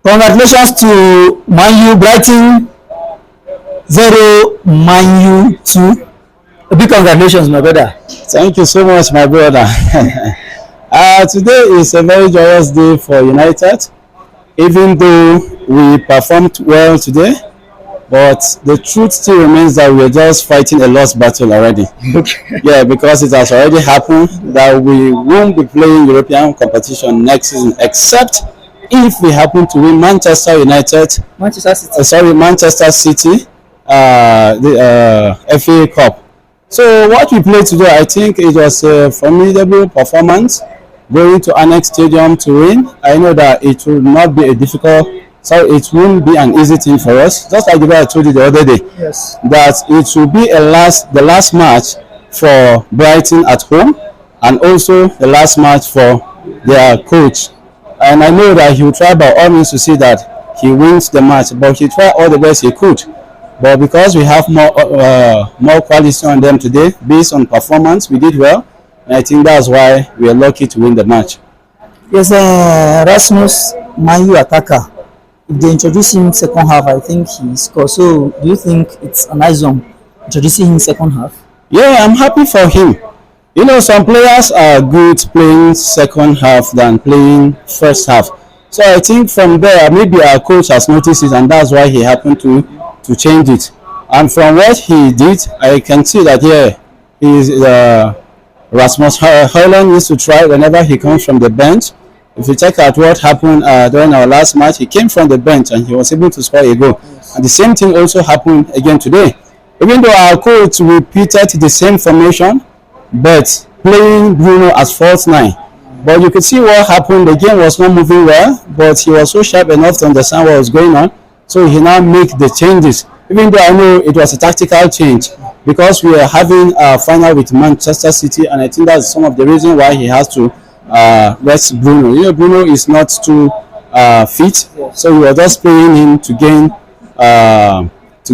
Congratulations to Man U Brighton 0, Man U 2. A big congratulations, my brother. Thank you so much, my brother. Today is a very joyous day for United, even though we performed well today. But the truth still remains that we're just fighting a lost battle already. Okay. Yeah, because it has already happened that we won't be playing European competition next season, except if we happen to win Manchester United, Manchester City, the FA Cup. So what we played today, I think it was a formidable performance. Going to Annex Stadium to win, I know that it will not be a difficult, so it won't be an easy thing for us. Just like the way I told you the other day, Yes. that it will be the last match for Brighton at home, and also the last match for their coach. And I know that he will try by all means to see that he wins the match, but he tried all the best he could. But because we have more quality on them today, based on performance, we did well, and I think that's why we are lucky to win the match. Yes, Rasmus, Man U attacker. If they introduce him second half, I think he scores. So, do you think it's a nice one introducing him second half? Yeah, I'm happy for him. You know, some players are good playing second half than playing first half. So I think from there, maybe our coach has noticed it, and that's why he happened to change it. And from what he did, I can see that he's Rasmus Højlund needs to try whenever he comes from the bench. If you check out what happened during our last match, he came from the bench and he was able to score a goal. Yes. And the same thing also happened again today. Even though our coach repeated the same formation, but playing Bruno as false nine. But you could see what happened. The game was not moving well, but he was so sharp enough to understand what was going on. So he now make the changes. Even though I know it was a tactical change, because we are having a final with Manchester City, and I think that's some of the reason why he has to rest Bruno. You know, Bruno is not too fit, so we are just playing him to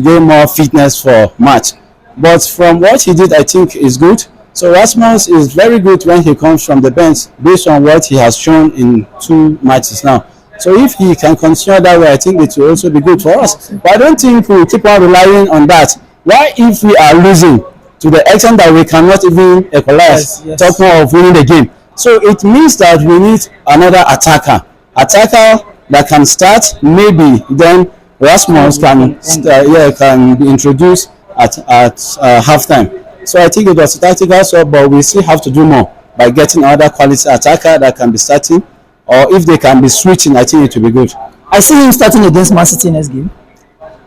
gain more fitness for match. But from what he did, I think is good. So Rasmus is very good when he comes from the bench, based on what he has shown in 2 matches now. So if he can continue that way, I think it will also be good for us. But I don't think we will keep on relying on that. Why, if we are losing to the extent that we cannot even equalize, talk more of winning the game? So it means that we need another attacker that can start. Maybe then Rasmus can be introduced at halftime. So I think it was a tactical swap, but we still have to do more by getting another quality attacker that can be starting, or if they can be switching, I think it will be good. I see him starting against Man City next game.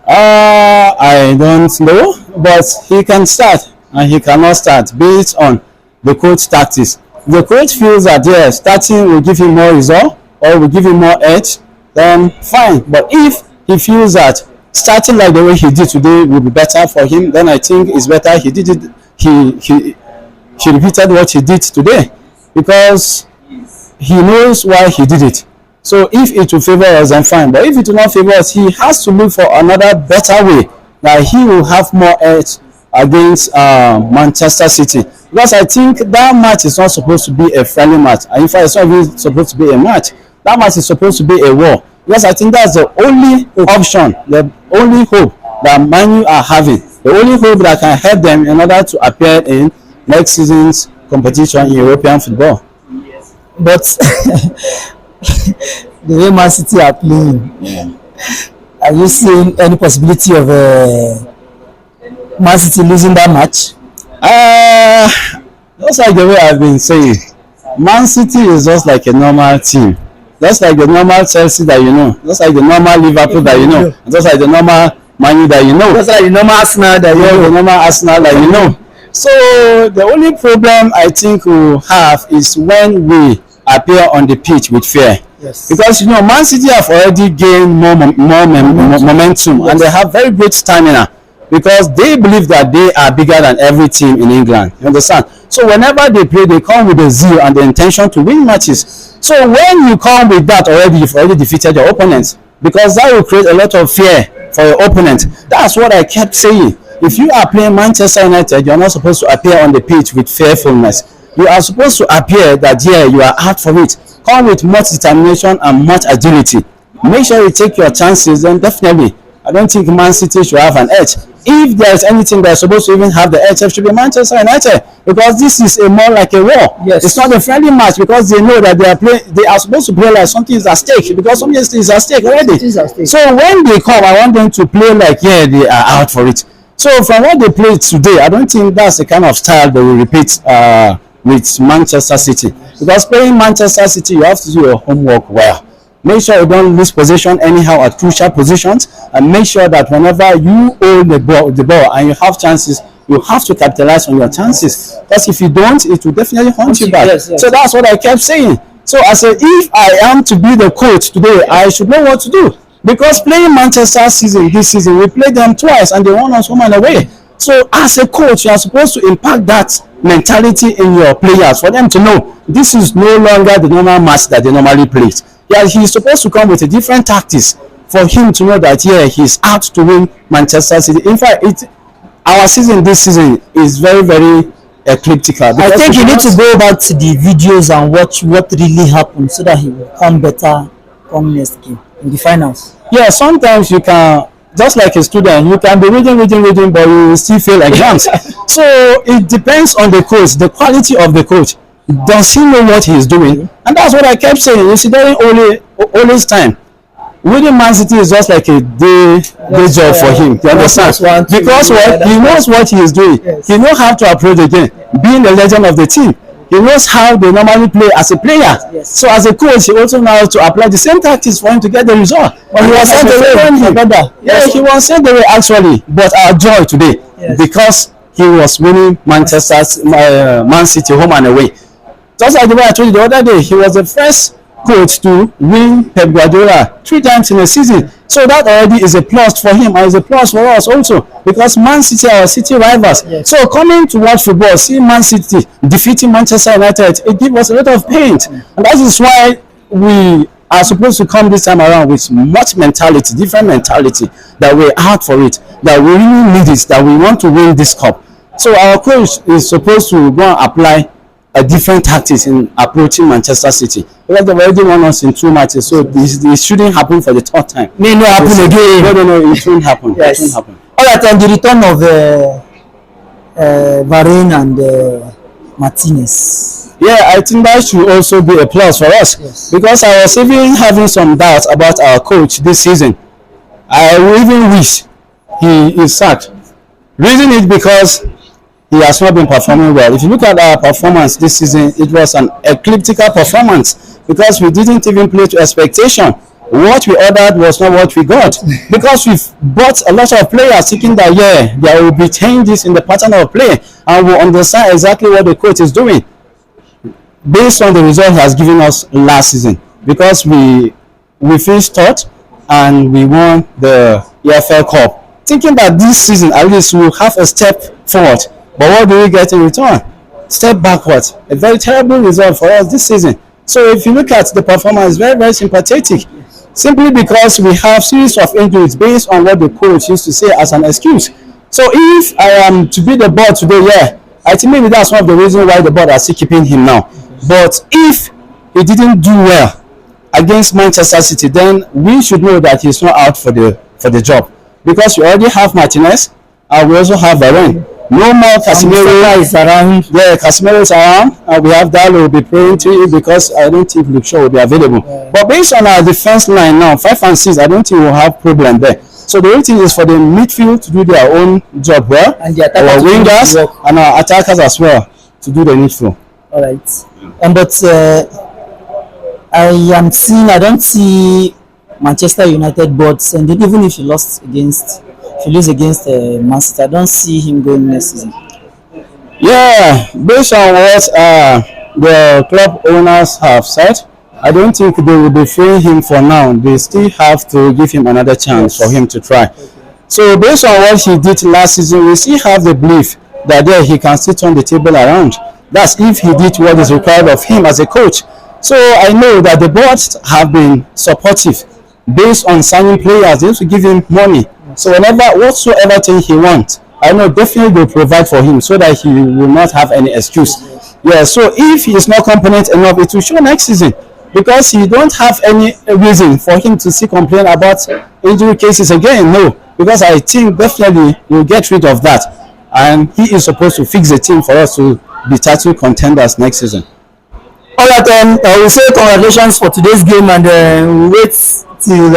I don't know, but he can start and he cannot start based on the coach tactics. The coach feels that starting will give him more result or will give him more edge, then fine. But if he feels that starting like the way he did today will be better for him, then I think it's better he did it. He repeated what he did today, because he knows why he did it. So if it will favor us, then fine. But if it will not favor us, he has to look for another better way that he will have more edge against Manchester City. Because I think that match is not supposed to be a friendly match. And in fact, it's not even supposed to be a match. That match is supposed to be a war. Because I think that's the only option, the only hope that Man U are having. The only hope that can help them in order to appear in next season's competition in European football. But the way Man City are playing, are you seeing any possibility of Man City losing that match? Just like the way I've been saying, Man City is just like a normal team. Just like the normal Chelsea that you know, just like the normal Liverpool that you know, just like the normal Man U that you know, just like the normal Arsenal that you know, the normal Arsenal that you know. So the only problem I think we'll have is when we appear on the pitch with fear. Yes. Because you know, Man City have already gained more momentum, and they have very great stamina, because they believe that they are bigger than every team in England. You understand? So whenever they play, they come with a zeal and the intention to win matches. So when you come with that already, you've already defeated your opponents, because that will create a lot of fear for your opponent. That's what I kept saying. If you are playing Manchester United, you're not supposed to appear on the pitch with fearfulness. You are supposed to appear that you are out for it. Come with much determination and much agility. make sure you take your chances, then definitely I don't think Man City should have an edge. If there is anything that's supposed to even have the edge, it should be Manchester United, because this is a more like a war. Yes. It's not a friendly match, because they know that they are supposed to play like something is at stake, because something is at stake already. It is at stake. So when they come, I want them to play like, yeah, they are out for it. So from what they played today, I don't think that's the kind of style they will repeat with Manchester City. Because playing Manchester City, you have to do your homework well. Make sure you don't lose possession anyhow at crucial positions, and make sure that whenever you hold the ball and you have chances, you have to capitalize on your chances. Because if you don't, it will definitely haunt you back. Yes, yes. So that's what I kept saying. So I said, if I am to be the coach today, I should know what to do. Because playing Manchester this season, we played them twice and they won us home and away. So as a coach, you are supposed to impact that mentality in your players, for them to know this is no longer the normal match that they normally play. Yeah, he's supposed to come with a different tactics for him to know that, yeah, he's out to win Manchester City. In fact, our season this season is very, very eclectical. I think you need to go back to the videos and watch what really happened, so that he will come better come next game in the finals. Yeah, sometimes you can, just like a student, you can be reading, but you will still fail exams. So it depends on the coach, the quality of the coach. Does he know what he is doing? And that's what I kept saying. You see, during Ole's time, winning Man City is just like a day job for him. You understand? Because what he knows what he is doing. Yes. He knows how to approach the game. Being the legend of the team, he knows how they normally play as a player. Yes. So as a coach, he also knows to apply the same tactics for him to get the result. But he was sent away. Yeah, he was sent away actually. But our joy today, yes, because he was winning Man City home and away. Just like the way I told you the other day, he was the first coach to win Pep Guardiola 3 times in a season. So that already is a plus for him and is a plus for us also, because Man City are our city rivals. Yes. So coming to watch football, seeing Man City defeating Manchester United, it gives us a lot of pain. And that is why we are supposed to come this time around with much mentality, different mentality, that we're out for it, that we really need it, that we want to win this cup. So our coach is supposed to go and apply a different tactics in approaching Manchester City, because they've already won us in 2 matches, so this shouldn't happen for the 3rd time. May not happen again. No, it won't happen. Yes. It won't happen. All right, and the return of Varane and Martinez. Yeah, I think that should also be a plus for us. Yes. Because I was even having some doubts about our coach this season. I even wish he is sacked. Reason is because he has not been performing well. If you look at our performance this season, it was an eclectical performance, because we didn't even play to expectation. What we ordered was not what we got, because we've bought a lot of players thinking that, yeah, there will be changes in the pattern of play and we'll understand exactly what the coach is doing based on the result he has given us last season, because we finished 3rd and we won the EFL Cup, thinking that this season at least we'll have a step forward. But what do we get in return? Step backwards. A very terrible result for us this season. So if you look at the performance, very, very sympathetic. Simply because we have series of injuries based on what the coach used to say as an excuse. So if I am to be the board today, yeah, I think maybe that's one of the reasons why the board are still keeping him now. But if he didn't do well against Manchester City, then we should know that he's not out for the job. Because we already have Martinez and we also have Varane. No more Casemiro is around. Yeah, Casemiro is around, and we have Dalo will be praying to it, because I don't think Luke Shaw will be available. Yeah. But based on our defense line now, 5 and 6, I don't think we'll have problem there. So the only thing is for the midfield to do their own job well, and the our wingers and our attackers as well to do the needful. All right, but I don't see Manchester United board sending, even if you lose against Man City, I don't see him going next season. Yeah, based on what the club owners have said, I don't think they will be freeing him for now. They still have to give him another chance for him to try. Okay. So based on what he did last season, we still have the belief that he can still turn the table around. That's if he did what is required of him as a coach. So I know that the boards have been supportive based on signing players. They used to give him money. So whatsoever thing he wants, I know definitely they'll provide for him so that he will not have any excuse. Yeah, so if he is not competent enough, it will show next season. because you don't have any reason for him to still complain about injury cases again. No, because I think definitely we'll get rid of that, and he is supposed to fix the team for us to be title contenders next season. All right, I will say congratulations for today's game, and we'll wait till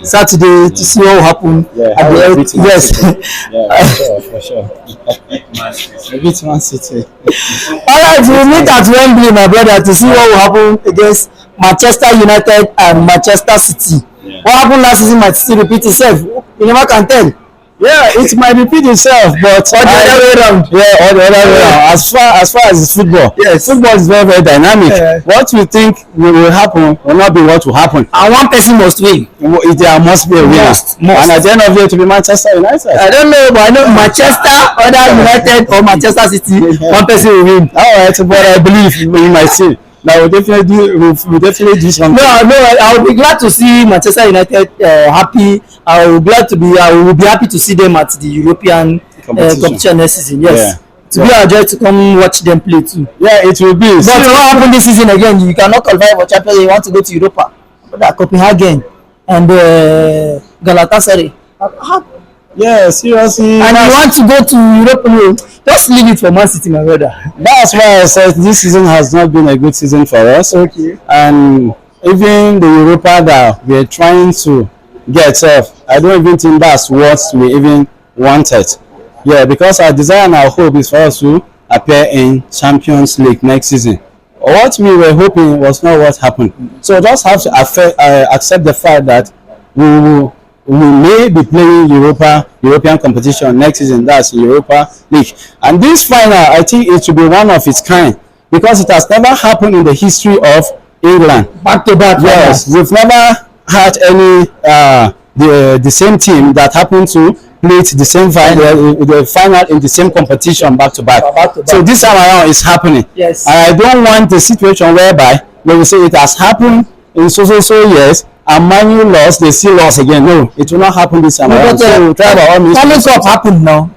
Saturday to see what will happen. Yeah, at the end. Yes. Yeah, for sure. A bit Man City. All right, we'll meet at Wembley, my brother, to see what will happen against Manchester United and Manchester City. Yeah. What happened last season might still repeat itself. You never can tell. Yeah, it might repeat itself, but Or the other way around. Yeah, or the other way around. As far as it's football, Yes. football is very, very dynamic. Yeah. What we think will happen will not be what will happen. And one person must win. There must be a winner. Must. And at the end of the day, to be Manchester United. I don't know, but I know Manchester, either United or Manchester City, one person will win. All right, but I believe in my team. Now we'll definitely do something. No, I would be glad to see Manchester United happy. I will be happy to see them at the European competition next season. Yes. Yeah. To be a joy to come watch them play too. Yeah, it will be. But what happened this season again? You cannot qualify for Champions League. You want to go to Europa. Copenhagen and Galatasaray. Yeah, seriously. And you want to go to Europe? No, just leave it for Man City, my brother. That's why I said this season has not been a good season for us. Okay. And even the Europa that we're trying to get off, I don't even think that's what we even wanted. Yeah, because our desire and our hope is for us to appear in Champions League next season. What we were hoping was not what happened. So just have to accept the fact that we may be playing European competition next season. That's Europa League. And this final, I think it should be one of its kind, because it has never happened in the history of England. Back to back. Yes, we've never had any the same team that happened to play the same the final in the same competition back to back. So this time around it's happening. Yes. And I don't want the situation whereby they will say it has happened in so years and Man U lost, they still lost again. No, it will not happen this time around. So we'll try our all Carling Cup happened now.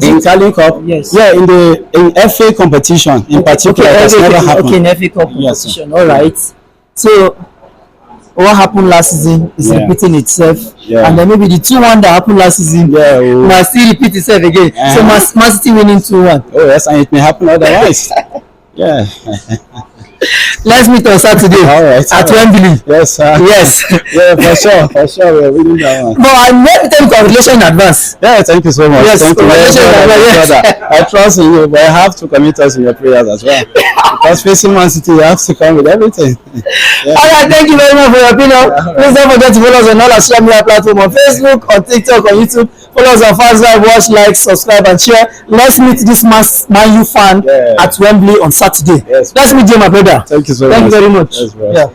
In Carling Cup? Yes. Yeah, in FA competition in particular, it has never happened. Okay, in FA Cup competition. Yes. All right. So what happened last season is repeating itself. Yeah. And then maybe the 2-1 that happened last season might still repeat itself again. So Man City winning 2-1. Oh yes, and it may happen otherwise. Yeah. Let's meet on Saturday. All right. At Wembley. Yes, sir. Yes. Yeah, for sure, we're winning that one. But I let me tell you congratulations in advance. Yeah, thank you so much. Yes, thank you very much. I trust in you, but I have to commit us in your prayers as well. Because facing Man City, you have to come with everything. Yeah. All right, thank you very much for your opinion. Please don't forget to follow us on all our social media platforms, on Facebook, on TikTok, on YouTube. Follow us on Facebook, watch, like, subscribe, and share. Let's meet this Man U fan at Wembley on Saturday. Yes, let's meet you, my brother. Thank you so much. Thank you very much. Yes, bro. Yeah.